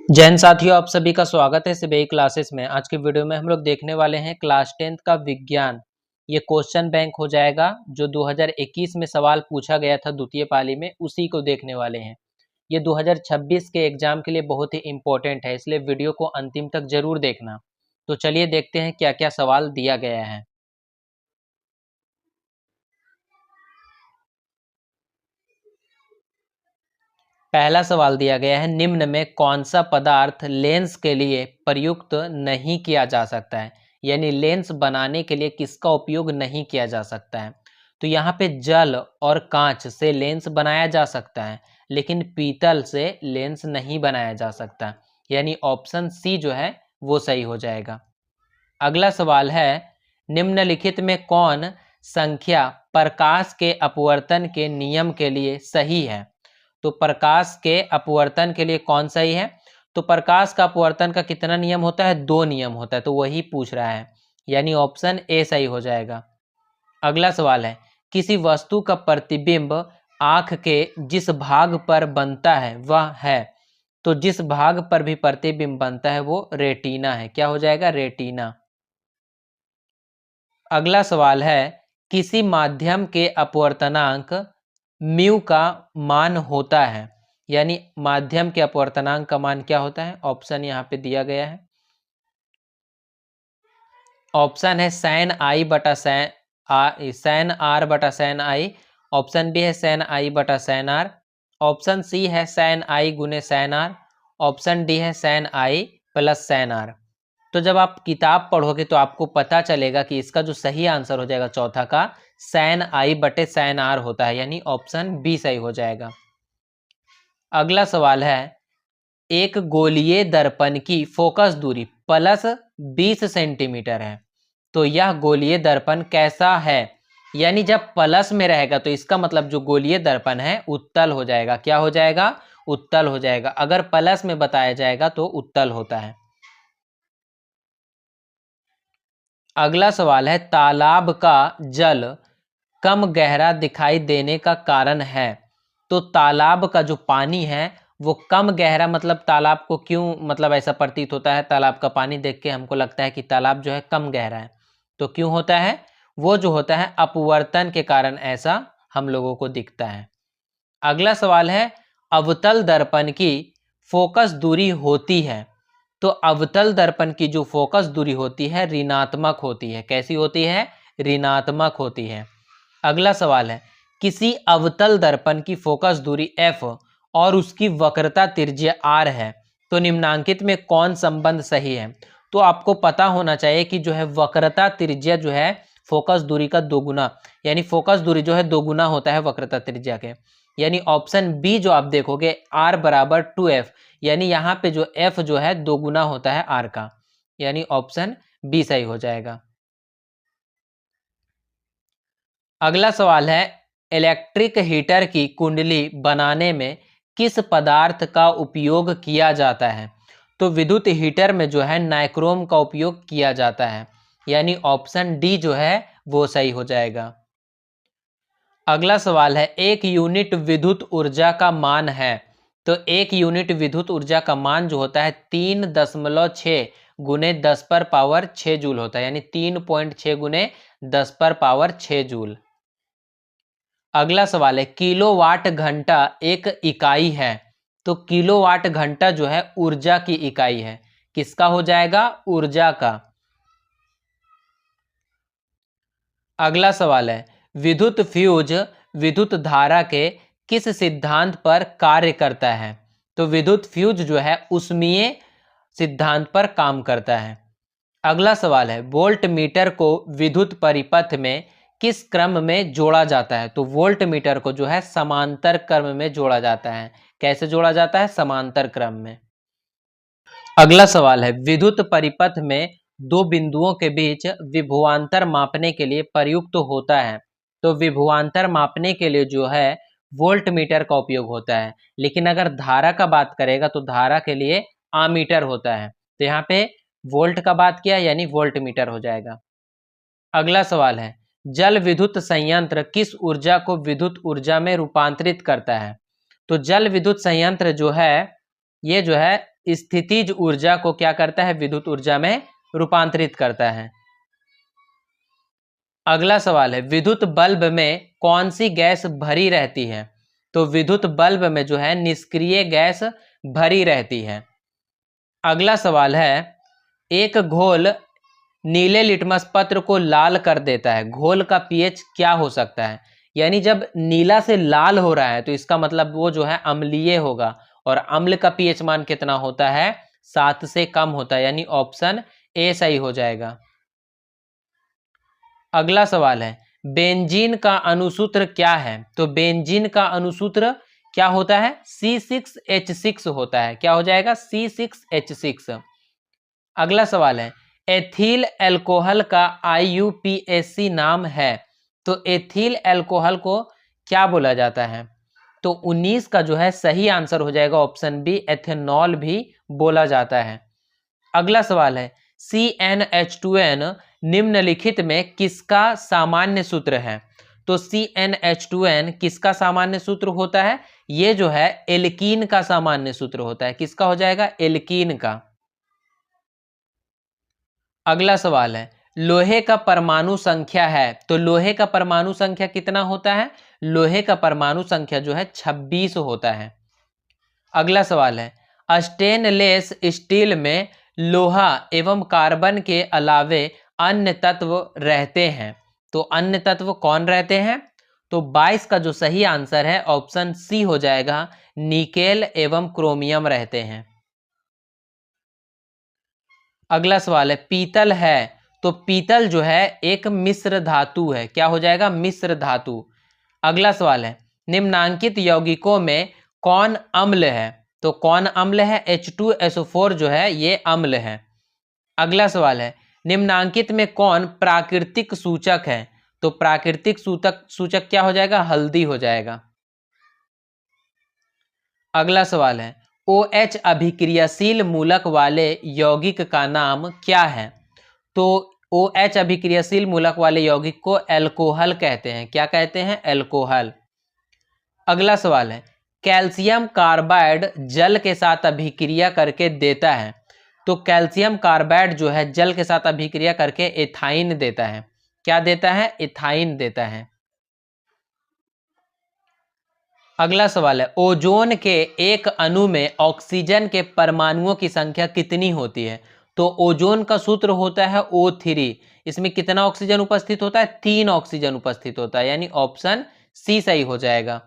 जय हिंद साथियों, आप सभी का स्वागत है सीबीआई क्लासेस में। आज की वीडियो में हम लोग देखने वाले हैं क्लास 10th का विज्ञान। ये क्वेश्चन बैंक हो जाएगा जो 2021 में सवाल पूछा गया था द्वितीय पाली में, उसी को देखने वाले हैं। ये 2026 के एग्जाम के लिए बहुत ही इंपॉर्टेंट है, इसलिए वीडियो को अंतिम तक जरूर देखना। तो चलिए देखते हैं क्या क्या सवाल दिया गया है। पहला सवाल दिया गया है, निम्न में कौन सा पदार्थ लेंस के लिए प्रयुक्त नहीं किया जा सकता है, यानी लेंस बनाने के लिए किसका उपयोग नहीं किया जा सकता है। तो यहाँ पे जल और कांच से लेंस बनाया जा सकता है, लेकिन पीतल से लेंस नहीं बनाया जा सकता, यानी ऑप्शन सी जो है वो सही हो जाएगा। अगला सवाल है, निम्नलिखित में कौन संख्या प्रकाश के अपवर्तन के नियम के लिए सही है। तो प्रकाश के अपवर्तन के लिए कौन सही है। तो प्रकाश का अपवर्तन का कितना नियम होता है, 2 नियम होता है, तो वही पूछ रहा है, यानी ऑप्शन ए सही हो जाएगा। अगला सवाल है, किसी वस्तु का प्रतिबिंब आंख के जिस भाग पर बनता है वह है। तो जिस भाग पर भी प्रतिबिंब बनता है वो रेटिना है, क्या हो जाएगा, रेटिना। अगला सवाल है, किसी माध्यम के अपवर्तनांक म्यू का मान होता है, यानी माध्यम के अपवर्तनांक का मान क्या होता है। ऑप्शन यहाँ पे दिया गया है, ऑप्शन है सैन आई बटा सैन आर बटा सैन आई, ऑप्शन बी है सैन आई बटा सैन आर, ऑप्शन सी है सैन आई गुने सैन आर, ऑप्शन डी है sin i plus sin r. तो जब आप किताब पढ़ोगे तो आपको पता चलेगा कि इसका जो सही आंसर हो जाएगा चौथा का सैन आई बटे सैन आर होता है, यानी ऑप्शन बी सही हो जाएगा। अगला सवाल है, एक गोलीय दर्पण की फोकस दूरी प्लस 20 सेंटीमीटर है, तो यह गोलीय दर्पण कैसा है। यानी जब प्लस में रहेगा तो इसका मतलब जो गोलीय दर्पण है उत्तल हो जाएगा, क्या हो जाएगा, उत्तल हो जाएगा। अगर प्लस में बताया जाएगा तो उत्तल होता है। अगला सवाल है, तालाब का जल कम गहरा दिखाई देने का कारण है। तो तालाब का जो पानी है वो कम गहरा, मतलब तालाब को क्यों, मतलब ऐसा प्रतीत होता है, तालाब का पानी देख के हमको लगता है कि तालाब जो है कम गहरा है। तो क्यों होता है, वो जो होता है अपवर्तन के कारण ऐसा हम लोगों को दिखता है। अगला सवाल है, अवतल दर्पण की फोकस दूरी होती है। तो अवतल दर्पण की जो फोकस दूरी होती है ऋणात्मक होती है, कैसी होती है, ऋणात्मक होती है। अगला सवाल है, किसी अवतल दर्पण की फोकस दूरी f और उसकी वक्रता त्रिज्या r है, तो निम्नांकित में कौन संबंध सही है। तो आपको पता होना चाहिए कि जो है वक्रता त्रिज्या जो है फोकस दूरी का दोगुना, यानी फोकस दूरी जो है दोगुना होता है वक्रता त्रिज्या के, यानी ऑप्शन बी जो आप देखोगे r बराबर 2f, यानी यहाँ पे जो f जो है दोगुना होता है r का, यानी ऑप्शन बी सही हो जाएगा। अगला सवाल है, इलेक्ट्रिक हीटर की कुंडली बनाने में किस पदार्थ का उपयोग किया जाता है। तो विद्युत हीटर में जो है नाइक्रोम का उपयोग किया जाता है, यानी ऑप्शन डी जो है वो सही हो जाएगा। अगला सवाल है, एक यूनिट विद्युत ऊर्जा का मान है। तो एक यूनिट विद्युत ऊर्जा का मान जो होता है 3.6 गुने 10 पर पावर 6 जूल होता है, यानी 3.6 गुने 10 पर पावर 6 जूल। अगला सवाल है, किलोवाट घंटा एक इकाई है। तो किलोवाट घंटा जो है ऊर्जा की इकाई है, किसका हो जाएगा, ऊर्जा का। अगला सवाल है, विद्युत फ्यूज विद्युत धारा के किस सिद्धांत पर कार्य करता है। तो विद्युत फ्यूज जो है उष्मीय सिद्धांत पर काम करता है। अगला सवाल है, वोल्ट मीटर को विद्युत परिपथ में किस क्रम में जोड़ा जाता है। तो वोल्ट मीटर को जो है समांतर क्रम में जोड़ा जाता है, कैसे जोड़ा जाता है, समांतर क्रम में। अगला सवाल है, विद्युत परिपथ में दो बिंदुओं के बीच विभवांतर मापने के लिए प्रयुक्त होता है। तो विभवांतर मापने के लिए जो है वोल्ट मीटर का उपयोग होता है, लेकिन अगर धारा का बात करेगा तो धारा के लिए आमीटर होता है। तो यहाँ पे वोल्ट का बात किया, यानी वोल्ट मीटर हो जाएगा। अगला सवाल है, जल विद्युत संयंत्र किस ऊर्जा को विद्युत ऊर्जा में रूपांतरित करता है। तो जल विद्युत संयंत्र जो है ये जो है स्थितिज ऊर्जा को क्या करता है, विद्युत ऊर्जा में रूपांतरित करता है। अगला सवाल है, विद्युत बल्ब में कौन सी गैस भरी रहती है? तो विद्युत बल्ब में जो है निष्क्रिय गैस भरी रहती है। अगला सवाल है, एक घोल नीले लिटमस पत्र को लाल कर देता है, घोल का पीएच क्या हो सकता है? यानी जब नीला से लाल हो रहा है तो इसका मतलब वो जो है अम्लीय होगा, और अम्ल का पीएच मान कितना होता है, 7 से कम होता है, यानी ऑप्शन ए सही हो जाएगा। अगला सवाल है, बेंजीन का अणुसूत्र क्या है? तो बेंजीन का अणुसूत्र क्या होता है, C6H6 होता है। क्या हो जाएगा, C6H6। अगला सवाल है, एथिल अल्कोहल का IUPAC नाम है, तो एथिल अल्कोहल को क्या बोला जाता है? तो 19 का जो है सही आंसर हो जाएगा ऑप्शन बी, एथेनॉल भी बोला जाता है। अगला सवाल है, CnH2n निम्नलिखित में किसका सामान्य सूत्र है? तो CnH2n किसका सामान्य सूत्र होता है? ये जो है एल्कीन का सामान्य सूत्र होता है। किसका हो जाएगा, एल्कीन का। अगला सवाल है, लोहे का परमाणु संख्या है, तो लोहे का परमाणु संख्या कितना होता है? लोहे का परमाणु संख्या जो है 26 होता है। अगला सवाल है, स्टेनलेस स्टील में लोहा एवं कार्बन के अलावे अन्य तत्व रहते हैं, तो अन्य तत्व कौन रहते हैं? तो 22 का जो सही आंसर है ऑप्शन सी हो जाएगा, निकेल एवं क्रोमियम रहते हैं। अगला सवाल है, पीतल है, तो पीतल जो है एक मिश्र धातु है। क्या हो जाएगा, मिश्र धातु। अगला सवाल है, निम्नांकित यौगिकों में कौन अम्ल है? तो कौन अम्ल है, H2SO4 जो है ये अम्ल है। अगला सवाल है, निम्नांकित में कौन प्राकृतिक सूचक है? तो प्राकृतिक सूचक क्या हो जाएगा, हल्दी हो जाएगा। अगला सवाल है, OH अभिक्रियाशील मूलक वाले यौगिक का नाम क्या है? तो OH अभिक्रियाशील मूलक वाले यौगिक को एल्कोहल कहते हैं। क्या कहते हैं, एल्कोहल। अगला सवाल है, कैल्शियम कार्बाइड जल के साथ अभिक्रिया करके देता है, तो कैल्शियम कार्बाइड जो है जल के साथ अभिक्रिया करके एथाइन देता है। क्या देता है, एथाइन देता है। अगला सवाल है, ओजोन के एक अणु में ऑक्सीजन के परमाणुओं की संख्या कितनी होती है? तो ओजोन का सूत्र होता है O3। इसमें कितना ऑक्सीजन उपस्थित होता है, 3 ऑक्सीजन उपस्थित होता है, यानी ऑप्शन सी सही हो जाएगा।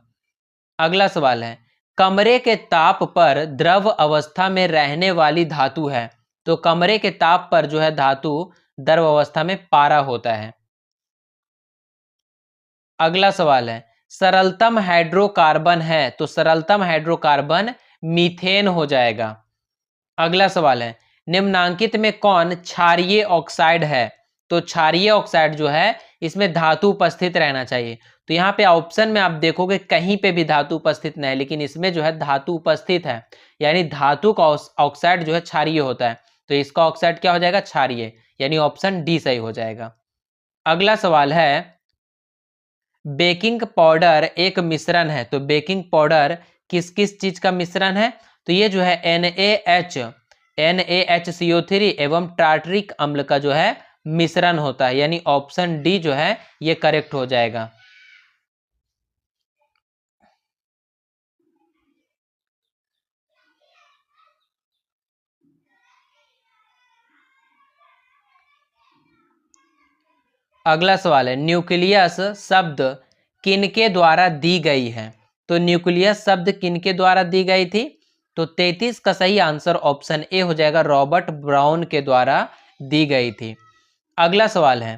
अगला सवाल है, कमरे के ताप पर द्रव अवस्था में रहने वाली धातु है, तो कमरे के ताप पर जो है धातु द्रव अवस्था में पारा होता है। अगला सवाल है, सरलतम हाइड्रोकार्बन है, तो सरलतम हाइड्रोकार्बन मीथेन हो जाएगा। अगला सवाल है, निम्नांकित में कौन क्षारीय ऑक्साइड है? तो क्षारीय ऑक्साइड जो है इसमें धातु उपस्थित रहना चाहिए। तो यहाँ पे ऑप्शन में आप देखोगे कहीं पे भी धातु उपस्थित नहीं है, लेकिन इसमें जो है धातु उपस्थित है, यानी धातु का ऑक्साइड जो है क्षारीय होता है, तो इसका ऑक्साइड क्या हो जाएगा, क्षारीय, यानी ऑप्शन डी सही हो जाएगा। अगला सवाल है, बेकिंग पाउडर एक मिश्रण है, तो बेकिंग पाउडर किस किस चीज का मिश्रण है? तो ये जो है NaHCO3 एवं टार्टरिक अम्ल का जो है मिश्रण होता है, यानी ऑप्शन डी जो है ये करेक्ट हो जाएगा। अगला सवाल है, न्यूक्लियस शब्द किनके द्वारा दी गई है? तो न्यूक्लियस शब्द किनके द्वारा दी गई थी? तो 33 का सही आंसर ऑप्शन ए हो जाएगा, रॉबर्ट ब्राउन के द्वारा दी गई थी। अगला सवाल है,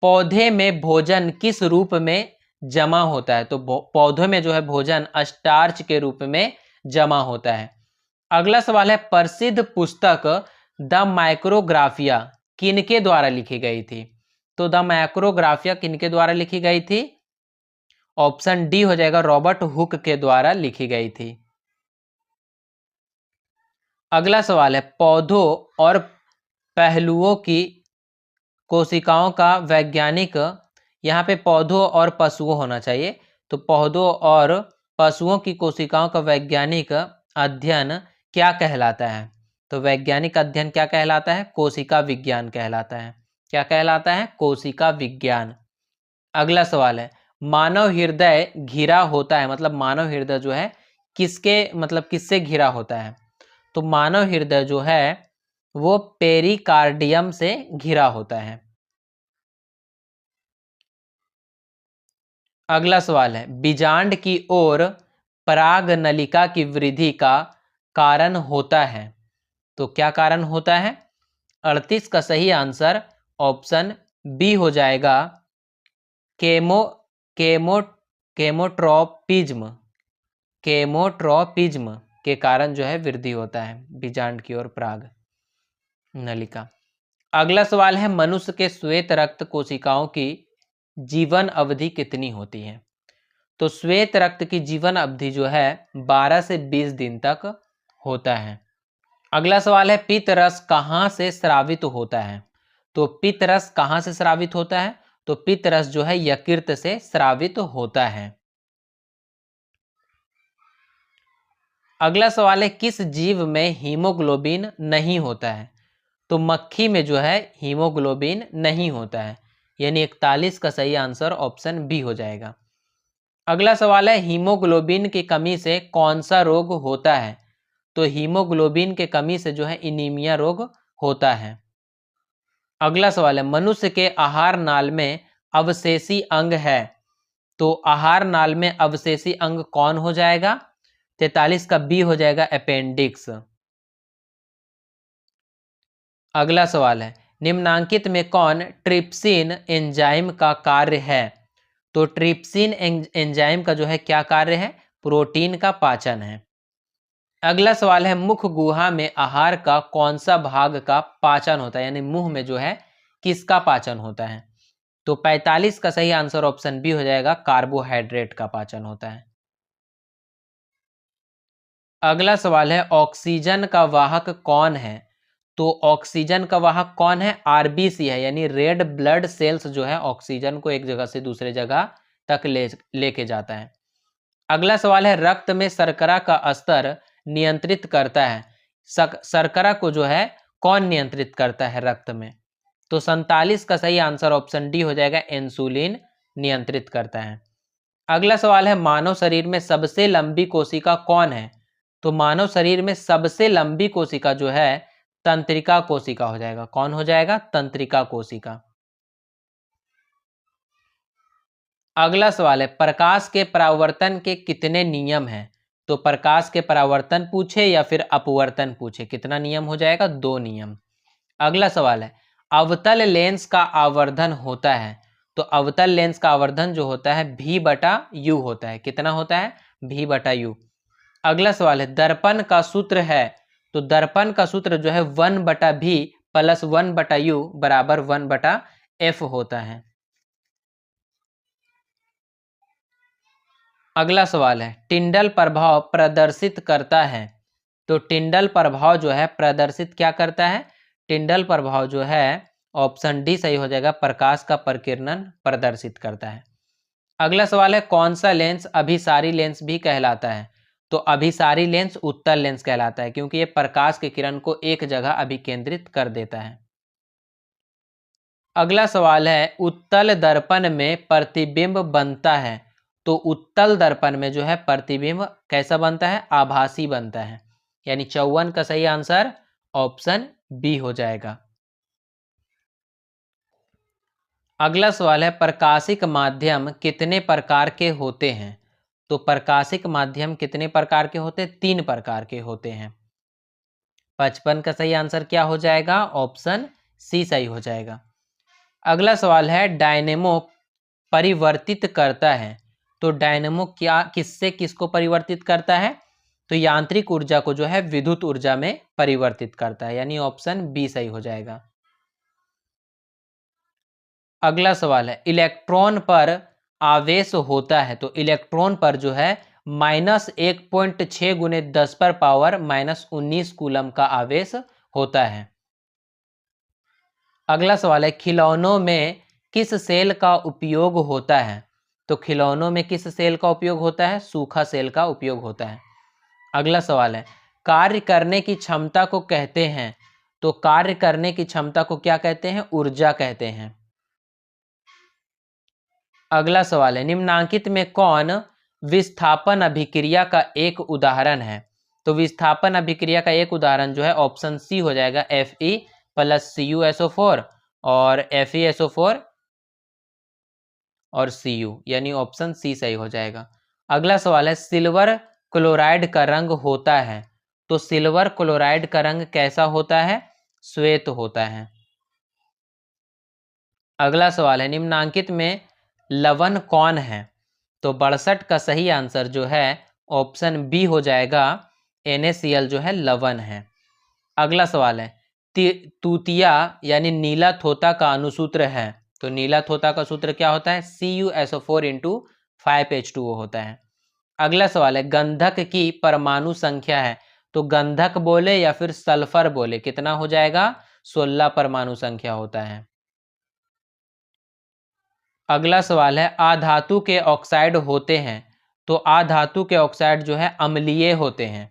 पौधे में भोजन किस रूप में जमा होता है? तो पौधों में जो है भोजन स्टार्च के रूप में जमा होता है। अगला सवाल है, प्रसिद्ध पुस्तक द माइक्रोग्राफिया किनके द्वारा लिखी गई थी? तो द माइक्रोग्राफिया किनके द्वारा लिखी गई थी? ऑप्शन डी हो जाएगा, रॉबर्ट हुक के द्वारा लिखी गई थी। अगला सवाल है, पौधों और पहलुओं की कोशिकाओं का वैज्ञानिक, यहाँ पे पौधों और पशुओं होना चाहिए, तो पौधों और पशुओं की कोशिकाओं का वैज्ञानिक अध्ययन क्या कहलाता है? तो वैज्ञानिक अध्ययन क्या कहलाता है? कोशिका विज्ञान कहलाता है। क्या कहलाता है? कोशिका विज्ञान। अगला सवाल है, मानव हृदय घिरा होता है, मतलब मानव हृदय जो है किससे घिरा होता है? तो मानव हृदय जो है वो पेरिकार्डियम से घिरा होता है। अगला सवाल है, बीजांड की ओर पराग नलिका की वृद्धि का कारण होता है। तो क्या कारण होता है? 38 का सही आंसर ऑप्शन बी हो जाएगा, केमो केमो केमोट्रोपिज्म। केमोट्रोपिज्म के कारण जो है वृद्धि होता है बीजांड की ओर पराग नलिका। अगला सवाल है, मनुष्य के श्वेत रक्त कोशिकाओं की जीवन अवधि कितनी होती है? तो श्वेत रक्त की जीवन अवधि जो है 12 से 20 दिन तक होता है। अगला सवाल है, पित्त रस कहाँ से स्रावित होता है? तो पित्त रस कहाँ से स्रावित होता है? तो पित्त रस जो है यकृत से स्रावित होता है। अगला सवाल है, किस जीव में हीमोग्लोबिन नहीं होता है? तो मक्खी में जो है हीमोग्लोबिन नहीं होता है, यानी 41 का सही आंसर ऑप्शन बी हो जाएगा। अगला सवाल है, हीमोग्लोबिन की कमी से कौन सा रोग होता है? तो हीमोग्लोबिन के कमी से जो है एनीमिया रोग होता है। अगला सवाल है, मनुष्य के आहार नाल में अवशेषी अंग है, तो आहार नाल में अवशेषी अंग कौन हो जाएगा? 43 का बी हो जाएगा, अपेंडिक्स। अगला सवाल है, निम्नांकित में कौन ट्रिप्सिन एंजाइम का कार्य है? तो ट्रिप्सिन एंजाइम का जो है क्या कार्य है? प्रोटीन का पाचन है। अगला सवाल है, मुख गुहा में आहार का कौन सा भाग का पाचन होता है, यानी मुंह में जो है किसका पाचन होता है? तो 45 का सही आंसर ऑप्शन बी हो जाएगा, कार्बोहाइड्रेट का पाचन होता है। अगला सवाल है, ऑक्सीजन का वाहक कौन है? तो ऑक्सीजन का वाहक कौन है? आरबीसी है, यानी रेड ब्लड सेल्स जो है ऑक्सीजन को एक जगह से दूसरे जगह तक लेके जाता है। अगला सवाल है, रक्त में शर्करा का स्तर नियंत्रित करता है। शर्करा को जो है कौन नियंत्रित करता है रक्त में? तो 47 का सही आंसर ऑप्शन डी हो जाएगा, इंसुलिन नियंत्रित करता है। अगला सवाल है, मानव शरीर में सबसे लंबी कोशिका कौन है? तो मानव शरीर में सबसे लंबी कोशिका जो है तंत्रिका कोशिका हो जाएगा। कौन हो जाएगा? तंत्रिका कोशिका। अगला सवाल है, प्रकाश के परावर्तन के कितने नियम हैं? तो प्रकाश के परावर्तन पूछे या फिर अपवर्तन पूछे, कितना नियम हो जाएगा? 2 नियम। अगला सवाल है, अवतल लेंस का आवर्धन होता है। तो अवतल लेंस का आवर्धन जो होता है V/U होता है। कितना होता है? V/U। अगला सवाल है, दर्पण का सूत्र है। तो दर्पण का सूत्र जो है 1/V + 1/U = 1/F होता है। अगला सवाल है, टिंडल प्रभाव प्रदर्शित करता है। तो टिंडल प्रभाव जो है प्रदर्शित क्या करता है? टिंडल प्रभाव जो है ऑप्शन डी सही हो जाएगा, प्रकाश का प्रकीर्णन प्रदर्शित करता है। अगला सवाल है, कौन सा लेंस अभिसारी लेंस भी कहलाता है? तो अभिसारी लेंस उत्तल लेंस कहलाता है, क्योंकि ये प्रकाश के किरण को एक जगह अभिकेंद्रित कर देता है। अगला सवाल है, उत्तल दर्पण में प्रतिबिंब बनता है। तो उत्तल दर्पण में जो है प्रतिबिंब कैसा बनता है? आभासी बनता है, यानी 54 का सही आंसर ऑप्शन बी हो जाएगा। अगला सवाल है, प्रकाशिक माध्यम कितने प्रकार के होते हैं? तो प्रकाशिक माध्यम कितने प्रकार के होते हैं? 3 प्रकार के होते हैं। 55 का सही आंसर क्या हो जाएगा? ऑप्शन सी सही हो जाएगा। अगला सवाल है, डायनेमो परिवर्तित करता है। तो डायनेमो क्या किससे किसको परिवर्तित करता है? तो यांत्रिक ऊर्जा को जो है विद्युत ऊर्जा में परिवर्तित करता है, यानी ऑप्शन बी सही हो जाएगा। अगला सवाल है, इलेक्ट्रॉन पर आवेश होता है। तो इलेक्ट्रॉन पर जो है -1.6 × 10⁻⁻19 कूलम का आवेश होता है। अगला सवाल है, खिलौनों में किस सेल का उपयोग होता है? तो खिलौनों में किस सेल का उपयोग होता है? सूखा सेल का उपयोग होता है। अगला सवाल है, कार्य करने की क्षमता को कहते हैं, तो कार्य करने की क्षमता को क्या कहते हैं? ऊर्जा कहते हैं। अगला सवाल है, निम्नांकित में कौन विस्थापन अभिक्रिया का एक उदाहरण है? तो विस्थापन अभिक्रिया का एक उदाहरण जो है ऑप्शन सी हो जाएगा, Fe प्लस CuSO4 और FeSO4 और Cu, यानी ऑप्शन सी सही हो जाएगा। अगला सवाल है, सिल्वर क्लोराइड का रंग होता है, तो सिल्वर क्लोराइड का रंग कैसा होता है? श्वेत होता है। अगला सवाल है, निम्नांकित में लवण कौन है? तो 62 का सही आंसर जो है ऑप्शन बी हो जाएगा, NaCl जो है लवण है। अगला सवाल है, तूतिया यानी नीला थोता का अनुसूत्र है, तो नीला थोता का सूत्र क्या होता है? CuSO4 इंटू 5H2O होता है। अगला सवाल है, गंधक की परमाणु संख्या है, तो गंधक बोले या फिर सल्फर बोले, कितना हो जाएगा? 16 परमाणु संख्या होता है। अगला सवाल है, आधातु के ऑक्साइड होते हैं, तो आधातु के ऑक्साइड जो है अम्लीय होते हैं।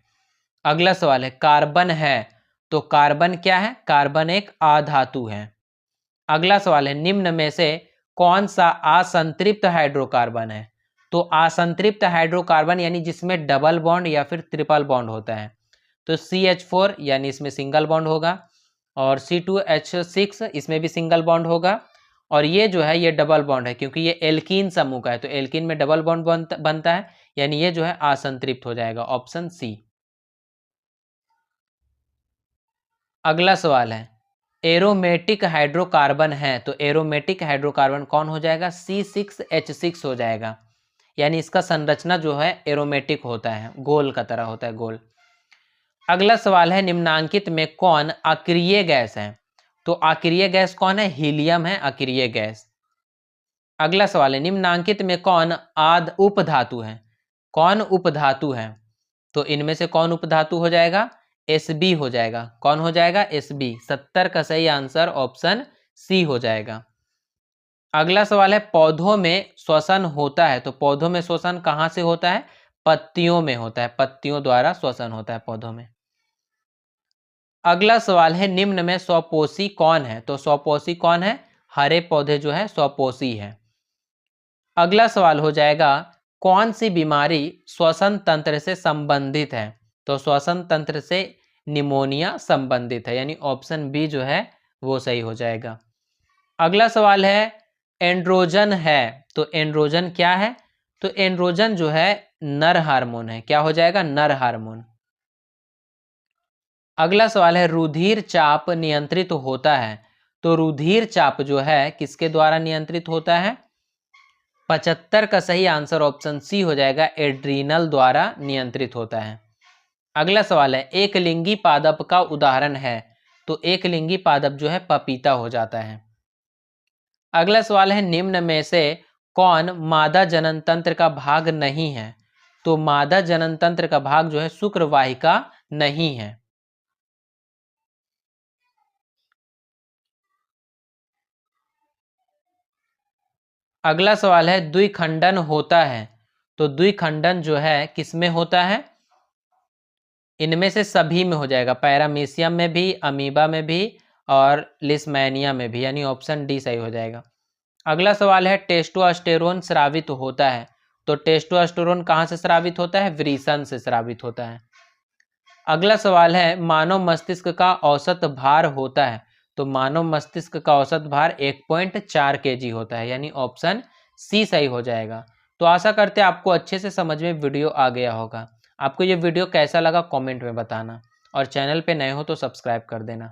अगला सवाल है, कार्बन है, तो कार्बन क्या है? कार्बन एक आधातु है। अगला सवाल है, निम्न में से कौन सा असंतृप्त हाइड्रोकार्बन है? तो असंतृप्त हाइड्रोकार्बन यानी जिसमें डबल बॉन्ड या फिर ट्रिपल बॉन्ड होता है, तो CH4 यानी इसमें सिंगल बॉन्ड होगा, और C2H6 इसमें भी सिंगल बॉन्ड होगा, और ये जो है ये डबल बॉन्ड है क्योंकि ये एल्कीन समूह का है, तो एल्कीन में डबल बॉन्ड बनता है, यानी ये जो है असंतृप्त हो जाएगा, ऑप्शन सी। अगला सवाल है, एरोमेटिक हाइड्रोकार्बन है, तो एरोमेटिक हाइड्रोकार्बन कौन हो जाएगा? C6H6 हो जाएगा, यानी इसका संरचना जो है एरोमेटिक होता है, गोल का तरह होता है, गोल। अगला सवाल है, निम्नांकित में कौन अक्रिय गैस है? तो अक्रिय गैस कौन है? हीलियम है अक्रिय गैस। अगला सवाल है, निम्नांकित में कौन उपधातु है? कौन उपधातु है? तो इनमें से कौन उपधातु हो जाएगा? Sb हो जाएगा। कौन हो जाएगा? Sb। 70 का सही आंसर ऑप्शन सी हो जाएगा। अगला सवाल है, पौधों में श्वसन होता है, तो पौधों में श्वसन कहाँ से होता है? पत्तियों में होता है, पत्तियों द्वारा श्वसन होता है पौधों में। अगला सवाल है, निम्न में स्वपोषी कौन है? तो स्वपोषी कौन है? हरे पौधे जो है स्वपोषी है। अगला सवाल हो जाएगा, कौन सी बीमारी श्वसन तंत्र से संबंधित है? तो श्वसन तंत्र से निमोनिया संबंधित है, यानी ऑप्शन बी जो है वो सही हो जाएगा। अगला सवाल है, एंड्रोजन है, तो एंड्रोजन क्या है? तो एंड्रोजन जो है नर हार्मोन है, क्या हो जाएगा? नर हार्मोन। अगला सवाल है, रुधिर चाप नियंत्रित होता है, तो रुधिर चाप जो है किसके द्वारा नियंत्रित होता है? 75 का सही आंसर ऑप्शन सी हो जाएगा, एड्रीनल द्वारा नियंत्रित होता है। अगला सवाल है, एक लिंगी पादप का उदाहरण है, तो एक लिंगी पादप जो है पपीता हो जाता है। अगला सवाल है, निम्न में से कौन मादा जनन तंत्र का भाग नहीं है? तो मादा जनन तंत्र का भाग जो है शुक्रवाहिका नहीं है। अगला सवाल है, द्विखंडन होता है, तो द्विखंडन जो है किसमें होता है? इनमें से सभी में हो जाएगा, पैरामीशियम में भी, अमीबा में भी और लिस्मैनिया में भी, यानी ऑप्शन डी सही हो जाएगा। अगला सवाल है, टेस्टोस्टेरोन स्रावित होता है, तो टेस्टोस्टेरोन कहाँ से स्रावित होता है? वृषण से स्रावित होता है। अगला सवाल है, मानव मस्तिष्क का औसत भार होता है, तो मानव मस्तिष्क का औसत भार 1.4 kg होता है, यानी ऑप्शन सी सही हो जाएगा। तो आशा करते हैं आपको अच्छे से समझ में वीडियो आ गया होगा। आपको ये वीडियो कैसा लगा कमेंट में बताना, और चैनल पे नए हो तो सब्सक्राइब कर देना।